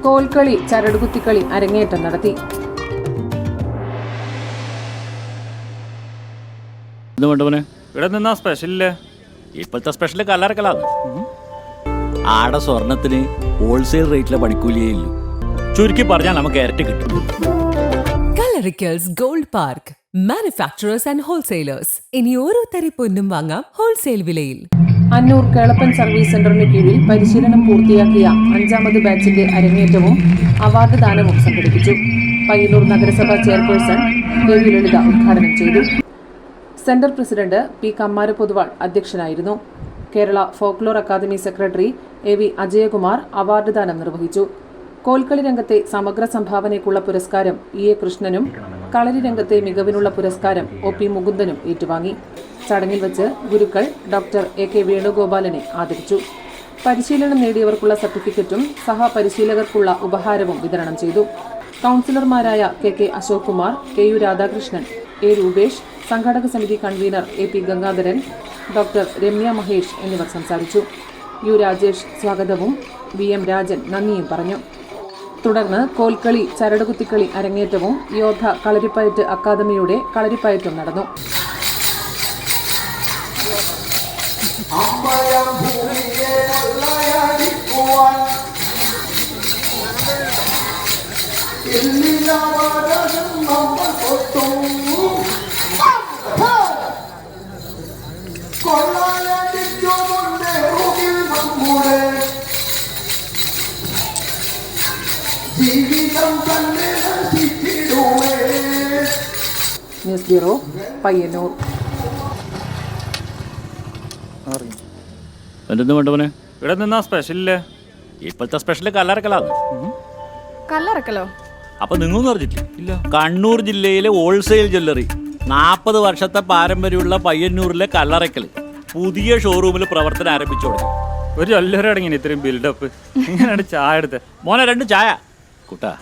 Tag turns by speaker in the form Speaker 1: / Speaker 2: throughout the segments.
Speaker 1: കോൽക്കളി ചരടുകുത്തിക്കളി അരങ്ങേറ്റം നടത്തി.
Speaker 2: ഇവിടെ നിന്നാ സ്പെഷ്യലില്ലേ?
Speaker 3: ഇപ്പോഴത്തെ സ്പെഷ്യൽ കല്ലറക്കലാണ്. ആടെ സ്വർണത്തിന് ഹോൾസെയിൽ റേറ്റിലെ പണിക്കൂലിയേ ഇല്ലു. ചുരുക്കി പറഞ്ഞാൽ നമുക്ക് ഇരട്ടി കിട്ടും.
Speaker 4: Kallarickals gold park, manufacturers and wholesalers. ഇനി ഓരോ തരി പൊന്നും വാങ്ങാം ഹോൾസെയിൽ വിലയിൽ.
Speaker 1: അന്നൂർ കേളപ്പൻ സർവീസ് സെന്ററിന് കീഴിൽ പരിശീലനം പൂർത്തിയാക്കിയ 5ാമത് ബാച്ചിന്റെ അരങ്ങേറ്റവും അവാർഡ് ദാനവും സംഘടിപ്പിച്ചു. പയ്യന്നൂർ നഗരസഭ ചെയർപേഴ്സൺ കെ വി ലളിത ഉദ്ഘാടനം ചെയ്തു. Centre president P Kammara Poduval അധ്യക്ഷനായിരുന്നു. Kerala folklore academy secretary A V Ajayakumar award ദാനം നിർവഹിച്ചു. കോൽക്കളി രംഗത്തെ സമഗ്ര സംഭാവനയ്ക്കുള്ള പുരസ്കാരം ഇ എ കൃഷ്ണനും കളരി രംഗത്തെ മികവിനുള്ള പുരസ്കാരം ഒ പി മുകുന്ദനും ഏറ്റുവാങ്ങി. ചടങ്ങിൽ വെച്ച് ഗുരുക്കൾ ഡോക്ടർ എ കെ വേണുഗോപാലനെ ആദരിച്ചു. പരിശീലനം നേടിയവർക്കുള്ള സർട്ടിഫിക്കറ്റും സഹപരിശീലകർക്കുള്ള ഉപഹാരവും വിതരണം ചെയ്തു. കൗൺസിലർമാരായ K K Ashok Kumar, K U Radhakrishnan, A Rupesh, സംഘാടക സമിതി കൺവീനർ A P Gangadharan, doctor Ramya Mahesh എന്നിവർ സംസാരിച്ചു. യു രാജേഷ് സ്വാഗതവും വി എം രാജൻ നന്ദിയും പറഞ്ഞു. തുടർന്ന് കോൽക്കളി ചരടുകുത്തിക്കളി അരങ്ങേറ്റവും യോദ്ധ കളരിപ്പയറ്റ് അക്കാദമിയുടെ കളരിപ്പയറ്റും നടന്നു. News bureau, Payyanur.
Speaker 2: ഇവിടെ നിന്നാ സ്പെഷ്യലില്ലേ?
Speaker 3: ഇപ്പോഴത്തെ സ്പെഷ്യൽ കല്ലറക്കലാണ്.
Speaker 5: കല്ലറക്കലോ?
Speaker 3: അപ്പൊ നിങ്ങൾ പറഞ്ഞിട്ടില്ല? കണ്ണൂർ ജില്ലയിലെ ഹോൾസെയിൽ ജ്വല്ലറി 40 വർഷത്തെ പാരമ്പര്യമുള്ള പയ്യന്നൂരിലെ കല്ലറക്കൽ പുതിയ ഷോറൂമിൽ പ്രവർത്തനം ആരംഭിച്ചു തുടങ്ങി.
Speaker 2: ഒരു എല്ലാവരും ഇത്രയും ബിൽഡപ്പ്. ഇങ്ങനെയാണ് ചായ എടുത്ത്
Speaker 3: മോനെ 2 ചായ. കുട്ടാ,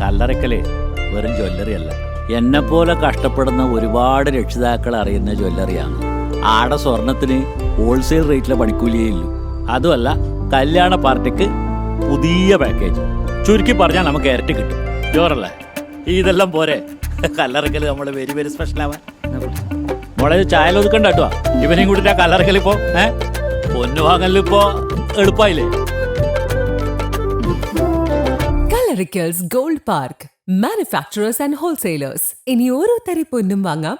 Speaker 3: കല്ലറക്കല് വെറും ജ്വല്ലറി അല്ല, എന്നെപ്പോലെ കഷ്ടപ്പെടുന്ന ഒരുപാട് രക്ഷിതാക്കൾ അറിയുന്ന ജ്വല്ലറിയാണ്. ആടെ സ്വർണത്തിന് ഹോൾസെയിൽ റേറ്റിലെ പണിക്കൂലിയേ ഇല്ലു. അതുമല്ല, കല്യാണ പാർട്ടിക്ക് പുതിയ പാക്കേജ്. ചുരുക്കി പറഞ്ഞാൽ നമുക്ക് ഇരട്ടി കിട്ടും. ജോറല്ലേ? ഇതെല്ലാം പോരെ കല്ലറക്കല് നമ്മള് വെരി വെരി സ്പെഷ്യൽ ആവാൻ. മോളെ ചായ ഒതുക്കണ്ട കേട്ടോ. ഇവനെയും കൂടി കല്ലറക്കലിപ്പോ പൊന്നു വാങ്ങലിപ്പോ എളുപ്പമായില്ലേ?
Speaker 4: Kallarickals gold park, manufacturers and wholesalers. ഇനി ഓരോ തരി പൊന്നും വാങ്ങാം